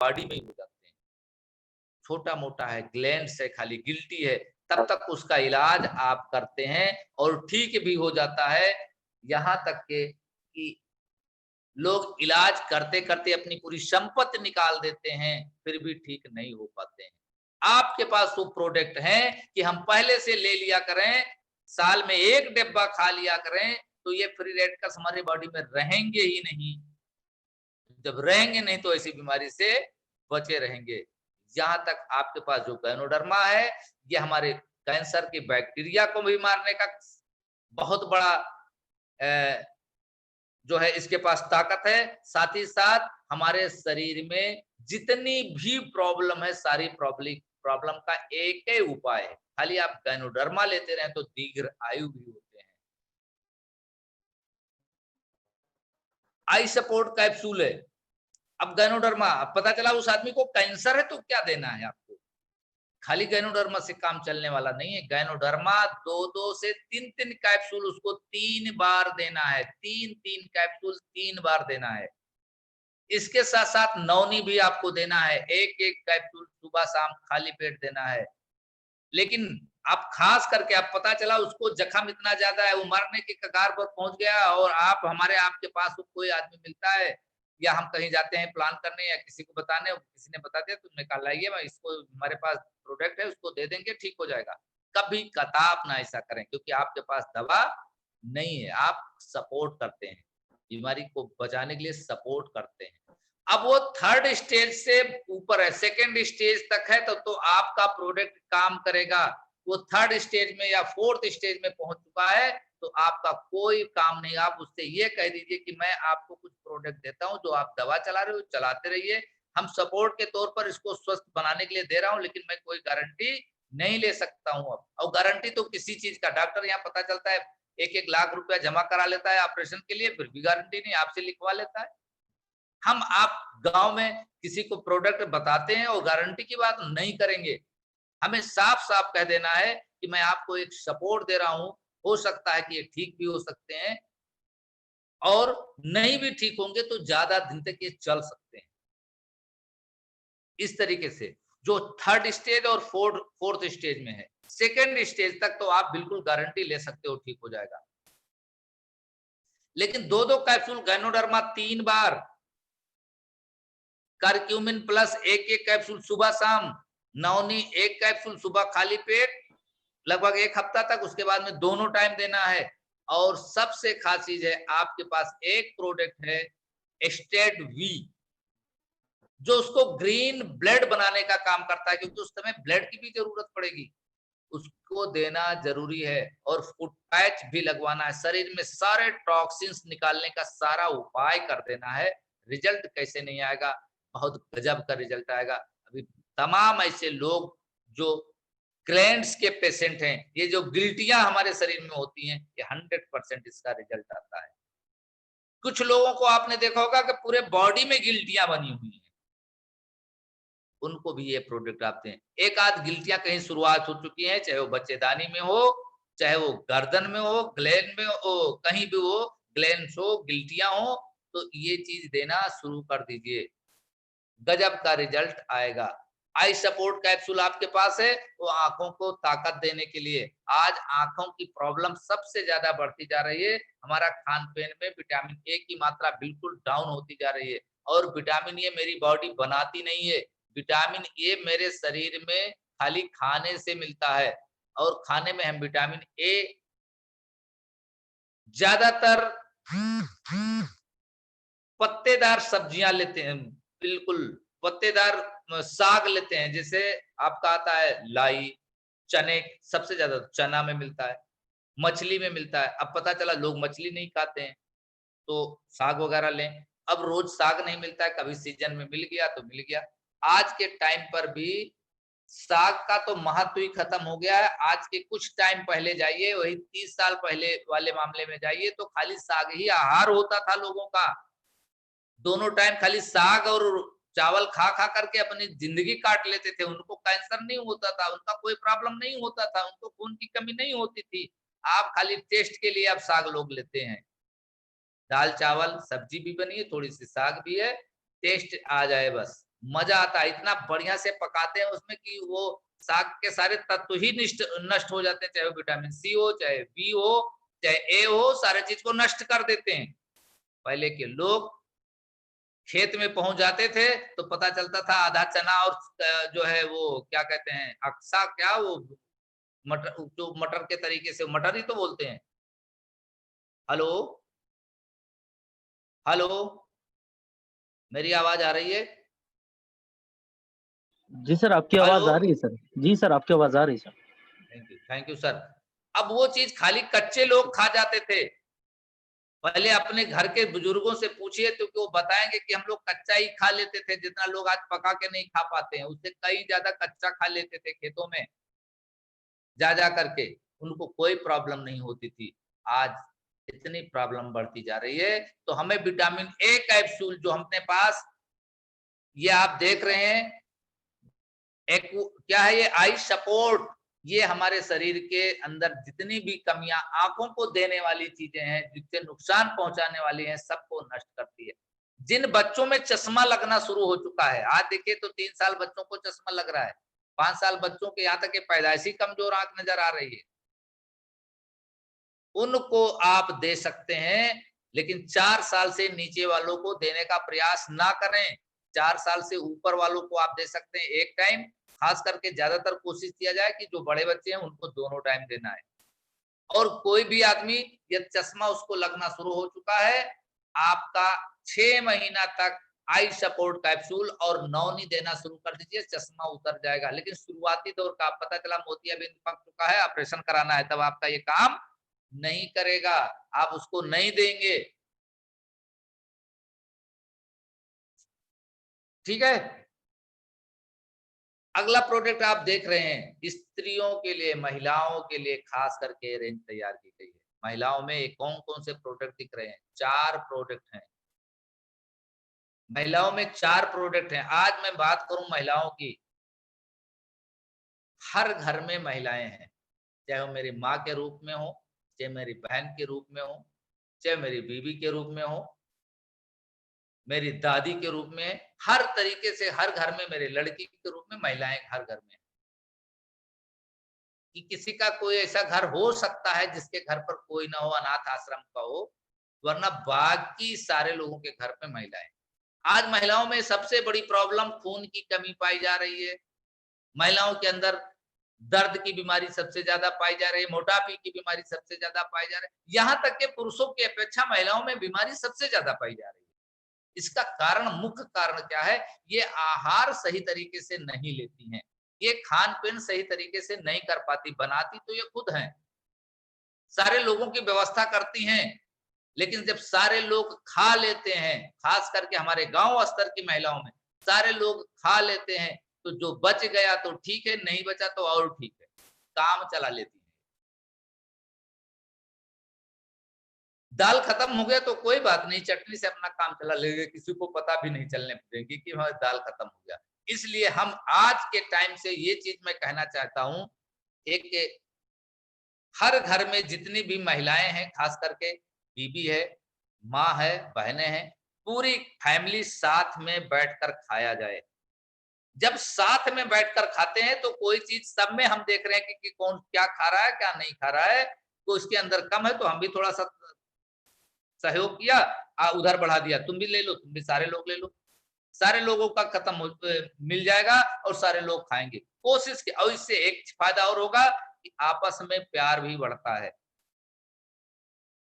Body में ही हो जाते हैं। छोटा मोटा है, ग्लैंड्स है, खाली गिल्टी है, तब तक उसका इलाज आप करते हैं और ठीक भी हो जाता है। यहाँ तक के कि लोग इलाज करते करते अपनी पूरी संपत्ति निकाल देते हैं, फिर भी ठीक नहीं हो पाते हैं। आपके पास वो प्रोडक्ट है कि हम पहले से ले लिया करें, साल में 1 डिब्बा खा लिया करें, तो ये फ्री रेडिकल्स हमारी बॉडी में रहेंगे ही नहीं। जब रहेंगे नहीं तो ऐसी बीमारी से बचे रहेंगे। जहाँ तक आपके पास जो गैनोडर्मा है, ये हमारे कैंसर की बैक्टीरिया को भी मारने का बहुत बड़ा अ, जो है इसके पास ताकत है। साथ ही साथ हमारे शरीर में जितनी भी प्रॉब्लम है, सारी प्रॉब्लम का एक ही उपाय है। खाली आप गैनोडर्मा लेते रहें तो दीर्घ आयु भी होते हैं। आई सपोर्ट कैप्सूल है। अब गैनोडर्मा, अब पता चला उस आदमी को कैंसर है तो क्या देना है आपको? खाली गैनोडर्मा से काम चलने वाला नहीं है। गैनोडर्मा 2-2 से 3-3 कैप्सूल उसको 3 बार देना है। 3-3 कैप्सूल 3 बार देना है। इसके साथ-साथ नौनी भी आपको देना है। 1-1 कैप्सूल सुबह-शाम खाली पेट देना है। लेकिन आप खास करके आप पता चला उसको जख्म इतना ज़्यादा है, वो मरने के कगार पर पहुँच गया और आपके पास कोई आदमी मिलता है या हम कहीं जाते हैं प्लान करने या किसी को बताने, किसी ने बता दिया, तुमने कहा लाइए मैं इसको, हमारे पास प्रोडक्ट है उसको दे देंगे ठीक हो जाएगा। कभी कतई ना ऐसा करें क्योंकि आपके पास दवा नहीं है, आप सपोर्ट करते हैं। बीमारी को बचाने के लिए सपोर्ट करते हैं। अब वो 3rd स्टेज से ऊपर है, 2nd स्टेज तक है तो आपका प्रोडक्ट काम करेगा। वो 3rd स्टेज में या 4th स्टेज में पहुँच चुका है, तो आपका कोई काम नहीं। आप उससे ये कह दीजिए कि मैं आपको कुछ प्रोडक्ट देता हूँ, जो आप दवा चला रहे हो, चलाते रहिए। हम सपोर्ट के तौर पर इसको स्वस्थ बनाने के लिए दे रहा हूँ, लेकिन मैं कोई गारंटी नहीं ले सकता हूँ अब। और गारंटी तो किसी चीज़ का, डॉक्टर यहाँ पता चलता है 1-1 लाख रुपया जमा करा लेता है ऑपरेशन के लिए, फिर भी गारंटी नहीं, आपसे लिखवा लेता है। हम आप गाँव में किसी को प्रोडक्ट बताते हैं और गारंटी की बात नहीं करेंगे। हमें साफ-साफ कह देना है कि मैं आपको एक सपोर्ट दे रहा हूँ, हो सकता है कि ये ठीक भी हो सकते हैं और नहीं भी ठीक होंगे तो ज़्यादा दिन तक ये चल सकते हैं। इस तरीके से जो 3rd स्टेज और 4th स्टेज में है, 2nd स्टेज तक तो आप बिल्कुल गारंटी ले सकते हो ठीक हो जाएगा। लेकिन 2-2 कैप्सूल गैनोडर्मा 3 बार, करक्यूमिन प्लस 1-1 कैप्सूल सुबह-शाम, नौनी 1 कैप्सूल सुबह खाली पेट, लगभग 1 हफ्ता तक, उसके बाद में दोनों टाइम देना है। और सबसे खास चीज़ है, आपके पास एक प्रोडक्ट है एस्टेड वी, जो उसको ग्रीन ब्लड बनाने का काम करता है क्योंकि उस समय ब्लड की भी ज़रूरत पड़ेगी। उसको देना ज़रूरी है और फुट पैच भी लगवाना है। शरीर में सारे टॉक्सिन्स निकालने का सारा उपाय कर देना है। रिज़ल्ट कैसे नहीं आएगा? बहुत गज़ब का रिज़ल्ट आएगा। अभी तमाम ऐसे लोग जो ग्लैंड्स के पेशेंट हैं, ये जो गिल्टियाँ हमारे शरीर में होती हैं, ये 100% इसका रिज़ल्ट आता है। कुछ लोगों को आपने देखा होगा कि पूरे बॉडी में गिल्टियाँ बनी हुई हैं। उनको भी ये प्रोडक्ट आते हैं। एक आध गिल्टियाँ कहीं शुरुआत हो चुकी हैं, चाहे वो बच्चेदानी में हो, चाहे वो गर्दन में हो, ग्लैंड में हो, कहीं भी हो, ग्लैंड्स हो, गिल्टियाँ हो, तो ये चीज़ देना शुरू कर दीजिए। गजब का रिजल्ट आएगा। आई सपोर्ट कैप्सूल आपके पास है, वो आँखों को ताकत देने के लिए। आज आँखों की प्रॉब्लम सबसे ज़्यादा बढ़ती जा रही है। हमारा खान-पीन में विटामिन ए की मात्रा बिल्कुल डाउन होती जा रही है और विटामिन ए मेरी बॉडी बनाती नहीं है। विटामिन ए मेरे शरीर में खाली खाने से मिलता है और खाने में हम विटामिन ए ज़्यादातर पत्तेदार सब्जियाँ लेते हैं, बिल्कुल पत्तेदार साग लेते हैं, जैसे आपका आता है लाई, चने, सबसे ज़्यादा चना में मिलता है, मछली में मिलता है। अब पता चला लोग मछली नहीं खाते हैं, तो साग वगैरह लें। अब रोज़ साग नहीं मिलता है, कभी सीज़न में मिल गया तो मिल गया। आज के टाइम पर भी साग का तो महत्व ही खत्म हो गया है। आज के कुछ टाइम पहले जाइए, वही 30 साल पहले वाले मामले में जाइए, तो खाली साग ही आहार होता था लोगों का। दोनों टाइम खाली साग और चावल खा-खा करके अपनी ज़िंदगी काट लेते थे। उनको कैंसर नहीं होता था, उनका कोई प्रॉब्लम नहीं होता था, उनको खून की कमी नहीं होती थी। आप खाली टेस्ट के लिए अब साग लोग लेते हैं। दाल-चावल, सब्जी भी बनी है, थोड़ी-सी साग भी है, टेस्ट आ जाए बस। मजा आता है, इतना बढ़िया से पकाते हैं उसमें कि वो साग के सारे तत्व ही नष्ट हो जाते हैं, चाहे वो विटामिन सी हो, चाहे बी हो, चाहे ए हो, सारे चीज को नष्ट कर देते हैं। पहले के लोग खेत में पहुंच जाते थे तो पता चलता था आधा चना और जो है वो क्या कहते हैं, अक्सा, क्या वो मटर, जो मटर के तरीके से मटर ही तो बोलते हैं। हेलो, हेलो, मेरी आवाज आ रही है? जी सर, आपकी हेलो, आवाज़ आ रही है सर। जी सर, आपकी आवाज़ आ रही है सर। Thank you sir. अब वो चीज खाली कच्चे लोग खा जाते थे। पहले अपने घर के बुजुर्गों से पूछिए तो वो बताएंगे कि हम लोग कच्चा ही खा लेते थे, जितना लोग आज पका के नहीं खा पाते हैं, उससे कई ज्यादा कच्चा खा लेते थे खेतों में जा करके, उनको कोई प्रॉब्लम नहीं होती थी। आज इतनी प्रॉब्लम बढ़ती जा रही है। तो हमें विटामिन ए कैप्सूल जो अपने पास, ये आप देख रहे हैं, एक क्या है ये, आई सपोर्ट, ये हमारे शरीर के अंदर जितनी भी कमियां, आंखों को देने वाली चीजें हैं, जिससे नुकसान पहुंचाने वाली हैं, सबको नष्ट करती है। जिन बच्चों में चश्मा लगना शुरू हो चुका है, आज देखिए तो 3 साल बच्चों को चश्मा लग रहा है, 5 साल बच्चों के यहाँ तक के पैदाइशी कमजोर आंख नजर आ रही है, उनको आप दे सकते हैं। लेकिन 4 साल से नीचे वालों को देने का प्रयास ना करें। 4 साल से ऊपर वालों को आप दे सकते हैं एक टाइम, खास करके ज्यादातर कोशिश किया जाए कि जो बड़े बच्चे हैं उनको दोनों टाइम देना है। और कोई भी आदमी, यदि चश्मा उसको लगना शुरू हो चुका है, आपका 6 महीना तक आई सपोर्ट कैप्सूल और नौनी देना शुरू कर दीजिए, चश्मा उतर जाएगा। लेकिन शुरुआती दौर का पता चला मोतियाबिंद पक चुका है, ऑपरेशन कराना है, तब आपका ये काम नहीं करेगा, आप उसको नहीं देंगे। ठीक है। अगला प्रोडक्ट आप देख रहे हैं, स्त्रियों के लिए, महिलाओं के लिए खास करके रेंज तैयार की गई है। महिलाओं में कौन कौन से प्रोडक्ट दिख रहे हैं? 4 प्रोडक्ट हैं। महिलाओं में 4 प्रोडक्ट हैं। आज मैं बात करूं महिलाओं की, हर घर में महिलाएं हैं, चाहे वो मेरी माँ के रूप में हो, चाहे मेरी बहन के रूप में हो, चाहे मेरी बीवी के रूप में हो, मेरी दादी के रूप में, हर तरीके से हर घर में मेरे लड़की के रूप में महिलाएं हर घर में। कि किसी का कोई ऐसा घर हो सकता है जिसके घर पर कोई ना हो, अनाथ आश्रम का हो, वरना बाकी सारे लोगों के घर पे महिलाएं। आज महिलाओं में सबसे बड़ी प्रॉब्लम खून की कमी पाई जा रही है। महिलाओं के अंदर दर्द की बीमारी सबसे ज्यादा पाई जा रही है, मोटापे की बीमारी सबसे ज्यादा पाई जा रही है, यहाँ तक के पुरुषों की अपेक्षा महिलाओं में बीमारी सबसे ज्यादा पाई जा रही है। इसका कारण, मुख्य कारण क्या है? ये आहार सही तरीके से नहीं लेती हैं, ये खान पीन सही तरीके से नहीं कर पाती, बनाती तो ये खुद हैं, सारे लोगों की व्यवस्था करती हैं, लेकिन जब सारे लोग खा लेते हैं, खास करके हमारे गांव स्तर की महिलाओं में सारे लोग खा लेते हैं, तो जो बच गया तो ठीक है, नहीं बचा तो और ठीक है, काम चला लेती है। दाल खत्म हो गया तो कोई बात नहीं, चटनी से अपना काम चला लेंगे, किसी को पता भी नहीं चलने देंगे कि हमारी दाल खत्म हो गया। इसलिए हम आज के टाइम से ये चीज मैं कहना चाहता हूं, एक हर घर में जितनी भी महिलाएं हैं, खास करके बीबी है, माँ है, बहनें हैं, पूरी फैमिली साथ में बैठकर खाया जाए। जब साथ में बैठकर खाते हैं तो कोई चीज सब में हम देख रहे हैं कि कौन क्या खा रहा है, क्या नहीं खा रहा है, तो उसके अंदर कम है तो हम भी थोड़ा सा सहयोग किया, उधर बढ़ा दिया, तुम भी ले लो, तुम भी, सारे लोग ले लो, सारे लोगों का खत्म हो, मिल जाएगा और सारे लोग खाएंगे। कोशिश की, और इससे एक फायदा और होगा कि आपस में प्यार भी बढ़ता है।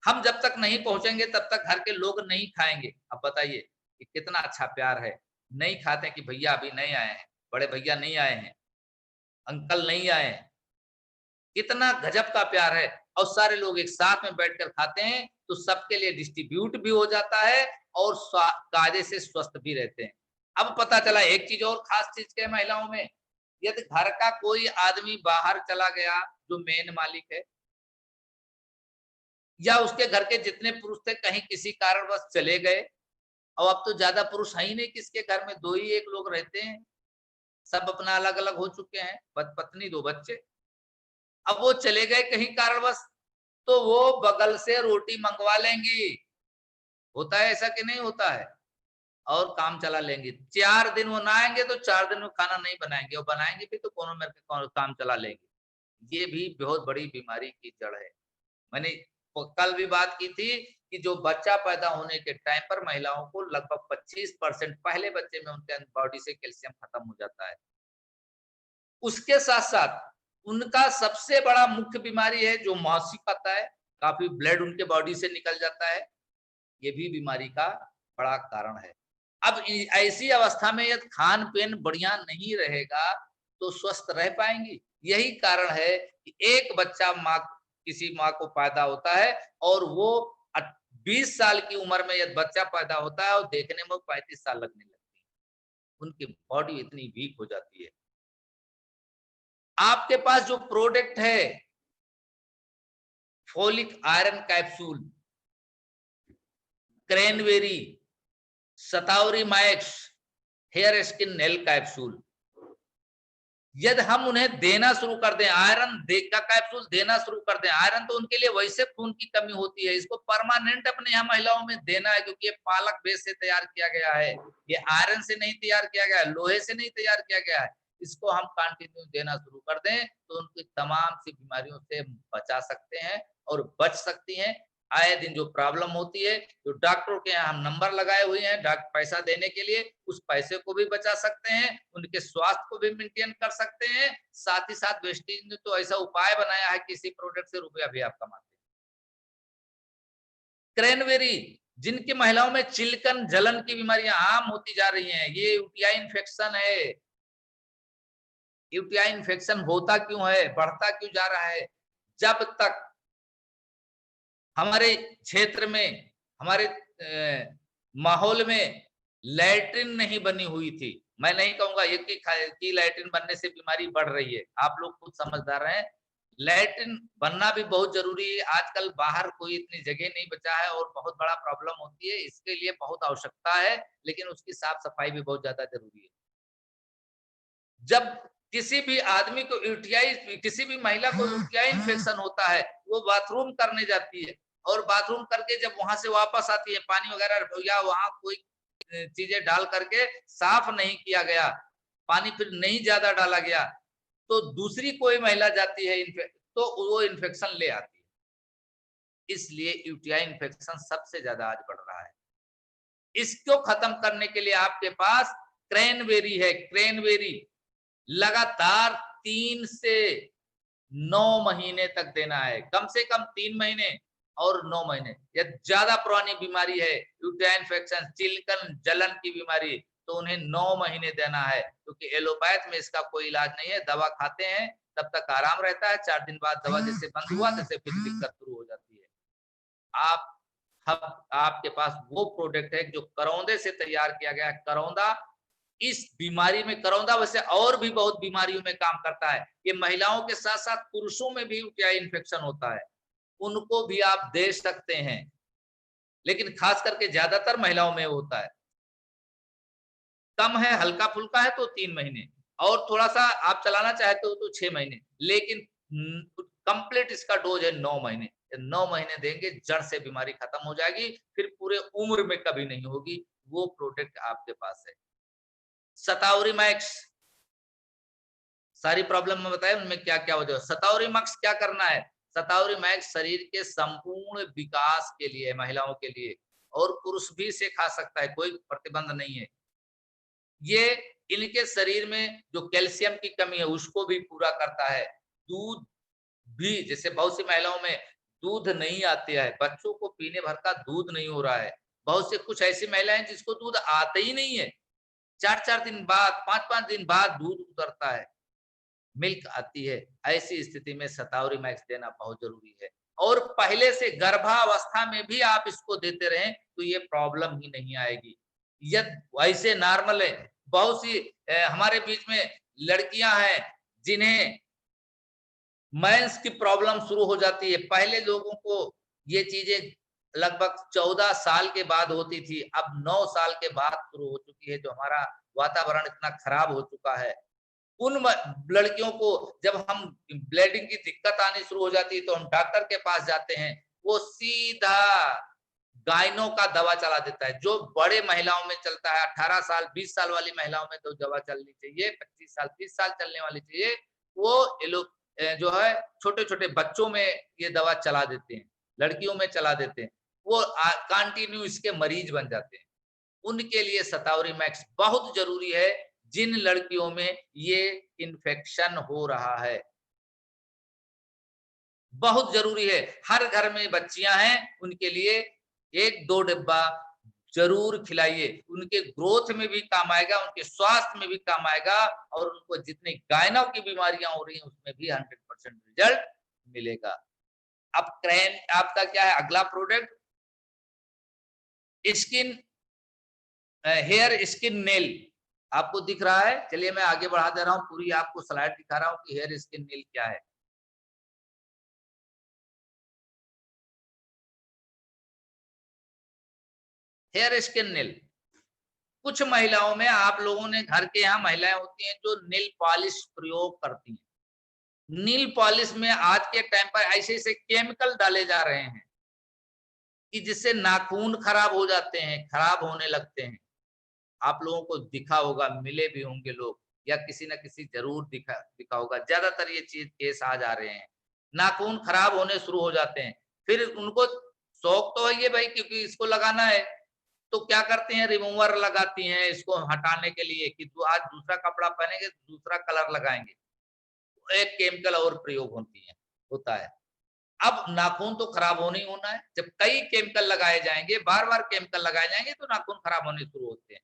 हम जब तक नहीं पहुंचेंगे तब तक घर के लोग नहीं खाएंगे। अब बताइए कि कितना अच्छा प्यार है। नहीं खाते कि भैया अभी नहीं आए हैं, बड़े भैया नहीं आए हैं, अंकल नहीं आए हैं, कितना गजब का प्यार है। और सारे लोग एक साथ में बैठकर खाते हैं तो सबके लिए डिस्ट्रीब्यूट भी हो जाता है और कायदे से स्वस्थ भी रहते हैं। अब पता चला एक चीज और खास चीज क्या है महिलाओं में, यदि घर का कोई आदमी बाहर चला गया, जो मेन मालिक है, या उसके घर के जितने पुरुष थे कहीं किसी कारणवश चले गए, और अब तो ज्यादा पुरुष है ही नहीं, किसके घर में 2 ही 1 लोग रहते हैं, सब अपना अलग अलग हो चुके हैं, पत्नी 2 बच्चे, अब वो चले गए कहीं कारणवश, तो वो बगल से रोटी मंगवा लेंगी। होता है ऐसा कि नहीं होता है? और काम चला लेंगे। 4 दिन वो ना आएंगे तो 4 दिन में खाना नहीं बनाएंगे, और बनाएंगे भी तो कोनो मेरे के काम चला लेंगे। ये भी बहुत बड़ी बीमारी की जड़ है। मैंने कल भी बात की थी कि जो बच्चा पैदा होने के टाइम पर महिलाओं को लगभग 25% पहले बच्चे में उनके बॉडी से कैल्शियम खत्म हो जाता है। उसके साथ-साथ उनका सबसे बड़ा मुख्य बीमारी है जो मासिक आता है, काफ़ी ब्लड उनके बॉडी से निकल जाता है, ये भी बीमारी का बड़ा कारण है। अब ऐसी अवस्था में यदि खान-पीन बढ़िया नहीं रहेगा, तो स्वस्थ रह पाएँगी? यही कारण है कि एक बच्चा किसी माँ को पैदा होता है और वो 20 साल की उम्र में यदि बच्चा पैदा होता है और देखने में 35 साल लगने लगती है। उनकी बॉडी इतनी वीक हो जाती है। आपके पास जो प्रोडक्ट है, folic iron capsule, cranberry, Shatavari max, hair skin nail capsule, यदि हम उन्हें देना शुरू कर दें, आयरन का कैप्सूल देना शुरू कर दें, आयरन तो उनके लिए वैसे खून की कमी होती है, इसको परमानेंट अपने यहाँ महिलाओं में देना है, क्योंकि ये पालक बेस से तैयार किया गया है, ये आयरन से नहीं तैयार किया गया है, लोहे से नहीं तैयार किया गया है। इसको हम कंटिन्यू देना शुरू कर दें तो उनकी तमाम सी बीमारियों से बचा सकते हैं और बच सकती हैं। आए दिन जो प्रॉब्लम होती है, जो डॉक्टरों के यहाँ हम नंबर लगाए हुए हैं पैसा देने के लिए, उस पैसे को भी बचा सकते हैं, उनके स्वास्थ्य को भी मेंटेन कर सकते हैं। साथ ही साथ वेस्टेज ने तो ऐसा उपाय बनाया है कि इसी प्रोडक्ट से रुपया भी आप कमाते हैं। क्रैनबेरी, जिनकी महिलाओं में चिलकन जलन की बीमारियां आम होती जा रही हैं, ये यूटीआई इन्फेक्शन है। यूटीआई इन्फेक्शन होता क्यों है, बढ़ता क्यों जा रहा है? जब तक हमारे क्षेत्र में, हमारे माहौल में लैट्रिन नहीं बनी हुई थी, मैं नहीं कहूंगा ये कि लैट्रिन बनने से बीमारी बढ़ रही है, आप लोग खुद समझदार हैं। लैट्रिन बनना भी बहुत जरूरी है। आजकल बाहर कोई इतनी जगह नहीं बचा है और बहुत बड़ा प्रॉब्लम होती है, इसके लिए बहुत आवश्यकता है, लेकिन उसकी साफ सफाई भी बहुत ज्यादा जरूरी है। जब किसी भी आदमी को यूटीआई, किसी भी महिला को यूटीआई इन्फेक्शन होता है, वो बाथरूम करने जाती है और बाथरूम करके जब वहां से वापस आती है, पानी वगैरह या वहां कोई चीजें डाल करके साफ नहीं किया गया, पानी फिर नहीं ज्यादा डाला गया, तो दूसरी कोई महिला जाती है तो वो इन्फेक्शन ले आती है। इसलिए यूटीआई इन्फेक्शन सबसे ज्यादा आज बढ़ रहा है। इसको खत्म करने के लिए आपके पास क्रैनबेरी है। क्रैनबेरी लगातार 3 से 9 महीने तक देना है, कम से कम 3 महीने और 9 महीने। यदि ज्यादा पुरानी बीमारी है, यूटीआई इन्फेक्शन, चिलकन जलन की बीमारी, तो उन्हें 9 महीने देना है, क्योंकि एलोपैथ में इसका कोई इलाज नहीं है। दवा खाते हैं तब तक आराम रहता है, 4 दिन बाद दवा जैसे बंद हुआ तैसे फिर दिक्कत शुरू हो जाती है। आप अब आपके पास वो प्रोडक्ट है जो करौंदे से तैयार किया गया है। करौंदा इस बीमारी में, करौंदा वैसे और भी बहुत बीमारियों में काम करता है। ये महिलाओं के साथ साथ पुरुषों में भी यूटीआई इन्फेक्शन होता है, उनको भी आप दे सकते हैं, लेकिन खास करके ज्यादातर महिलाओं में होता है। कम है, हल्का फुल्का है तो 3 महीने, और थोड़ा सा आप चलाना चाहते हो तो 6 महीने, लेकिन कंप्लीट इसका डोज है 9 महीने। 9 महीने देंगे, जड़ से बीमारी खत्म हो जाएगी, फिर पूरे उम्र में कभी नहीं होगी। वो प्रोडक्ट आपके पास है। शतावरी मैक्स, सारी प्रॉब्लम में बताया उनमें क्या क्या वजह। शतावरी मैक्स क्या करना है? शतावरी मैक्स शरीर के संपूर्ण विकास के लिए, महिलाओं के लिए, और पुरुष भी इसे खा सकता है, कोई प्रतिबंध नहीं है। ये इनके शरीर में जो कैल्शियम की कमी है उसको भी पूरा करता है। दूध भी, जैसे बहुत सी महिलाओं में दूध नहीं आती है, बच्चों को पीने भर का दूध नहीं हो रहा है, बहुत से कुछ ऐसी महिलाएं जिसको दूध आता ही नहीं है, 4-4 दिन बाद, 5-5 दिन बाद दूध उतरता है, मिल्क आती है। ऐसी स्थिति में शतावरी मैक्स देना बहुत जरूरी है, और पहले से गर्भावस्था में भी आप इसको देते रहें तो ये प्रॉब्लम ही नहीं आएगी। यदि वैसे नॉर्मल है, बहुत सी हमारे बीच में लड़कियां हैं जिन्हें मेंस की प्रॉब्लम शुरू हो जाती है। पहले लोगों को ये चीजें लगभग 14 साल के बाद होती थी, अब 9 साल के बाद शुरू हो चुकी है, जो हमारा वातावरण इतना खराब हो चुका है। उन लड़कियों को जब हम ब्लीडिंग की दिक्कत आनी शुरू हो जाती है तो हम डॉक्टर के पास जाते हैं, वो सीधा गायनों का दवा चला देता है। जो बड़े महिलाओं में चलता है, 18 साल 20 साल वाली महिलाओं में तो दवा चलनी चाहिए, 25 साल 30 साल चलने वाली चाहिए, वो ये लोग जो है छोटे-छोटे बच्चों में ये दवा चला देते हैं, लड़कियों में चला देते हैं। वो कंटिन्यू इसके मरीज बन जाते हैं। उनके लिए शतावरी मैक्स बहुत जरूरी है, जिन लड़कियों में ये इन्फेक्शन हो रहा है। बहुत जरूरी है। हर घर में बच्चियां हैं, उनके लिए 1-2 डिब्बा जरूर खिलाइए। उनके ग्रोथ में भी काम आएगा, उनके स्वास्थ्य में भी काम आएगा और उनको जितनी गायनों की बीमारियां हो रही हैं उसमें भी 100% रिजल्ट मिलेगा। अब क्रैन आपका क्या है अगला product? Skin hair skin nail आपको दिख रहा है? चलिए मैं आगे बढ़ा दे रहा हूँ, पूरी आपको स्लाइड दिखा रहा हूँ कि हेयर स्किन नेल क्या है। हेयर स्किन नेल कुछ महिलाओं में, आप लोगों ने घर के यहाँ महिलाएं होती हैं जो नील पॉलिश प्रयोग करती हैं। नील पॉलिश में आज के टाइम पर ऐसे ऐसे केमिकल डाले जा रहे हैं कि जिससे नाखून खराब हो जाते हैं, खराब होने लगते हैं। आप लोगों को दिखा होगा, मिले भी होंगे लोग या किसी न किसी जरूर दिखा दिखा होगा। ज्यादातर ये चीज केस आ जा रहे हैं, नाखून खराब होने शुरू हो जाते हैं। फिर उनको शौक तो है ये भाई क्योंकि इसको लगाना है, तो क्या करते हैं रिमूवर लगाती हैं इसको हटाने के लिए कि आज दूसरा कपड़ा पहनेंगे दूसरा कलर लगाएंगे, एक केमिकल और प्रयोग होती है होता है। अब नाखून तो खराब होने ही होना है, जब कई केमिकल लगाए जाएंगे, बार बार केमिकल लगाए जाएंगे तो नाखून खराब होने शुरू होते हैं।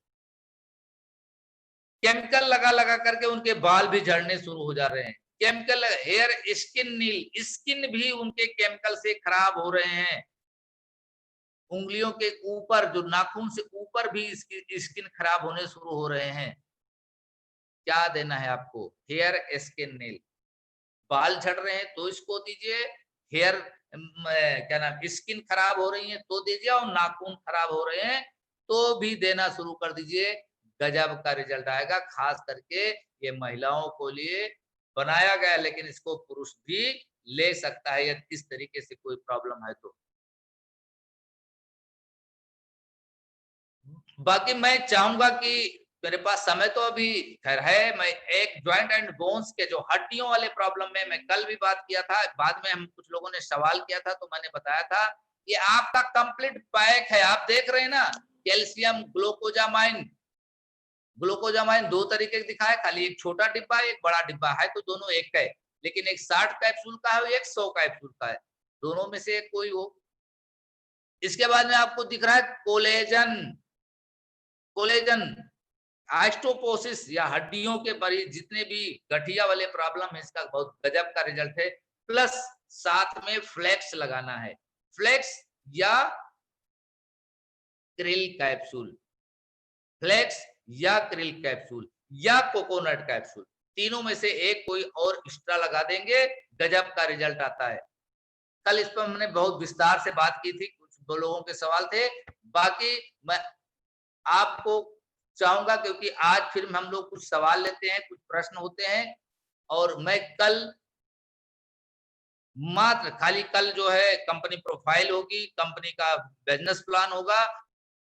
केमिकल लगा लगा करके उनके बाल भी झड़ने शुरू हो जा रहे हैं। केमिकल हेयर स्किन नील स्किन भी उनके केमिकल से खराब हो रहे हैं। उंगलियों के ऊपर जो नाखून से ऊपर भी इसकी स्किन खराब होने शुरू हो रहे हैं। क्या देना है आपको? Hair skin nail. बाल झड़ रहे हैं तो इसको दीजिए, हेयर क्या नाम स्किन खराब हो रही है तो दीजिए और नाखून खराब हो रहे हैं तो भी देना शुरू कर दीजिए। गजब का रिजल्ट आएगा। खास करके ये महिलाओं को लिए बनाया गया है, लेकिन इसको पुरुष भी ले सकता है यदि इस तरीके से कोई प्रॉब्लम है तो। बाकी मैं चाहूंगा कि मेरे पास समय तो अभी खैर है, मैं एक जॉइंट एंड बोन्स के जो हड्डियों वाले प्रॉब्लम में मैं कल भी बात किया था, बाद में हम कुछ लोगों ने सवाल किया था तो मैंने बताया था कि आपका कंप्लीट पैक है। आप देख रहे हैं ना, कैल्शियम ग्लूकोजामाइन। ग्लूकोजामाइन 2 तरीके का दिखा है, खाली एक छोटा डिब्बा एक बड़ा डिब्बा है तो दोनों एक है, लेकिन एक 60 कैप्सूल का है और एक 100 कैप्सूल का है, दोनों में से एक कोई हो। इसके बाद में आपको दिख रहा है कोलेजन। कोलेजन ऑस्टियोपोरोसिस या हड्डियों के मरीज जितने भी गठिया वाले प्रॉब्लम है, इसका बहुत गजब का रिजल्ट है। प्लस साथ में फ्लेक्स लगाना है, फ्लेक्स या क्रिल कैप्सूल, फ्लेक्स या क्रिल कैप्सूल या कोकोनट कैप्सूल, तीनों में से एक कोई और एक्स्ट्रा लगा देंगे, गजब का रिजल्ट आता है। कल इस पर हमने बहुत विस्तार से बात की थी, कुछ दो लोगों के सवाल थे। बाकी मैं आपको चाहूंगा क्योंकि आज फिर हम लोग कुछ सवाल लेते हैं, कुछ प्रश्न होते हैं, और मैं कल मात्र खाली कल जो है कंपनी प्रोफाइल होगी, कंपनी का बिजनेस प्लान होगा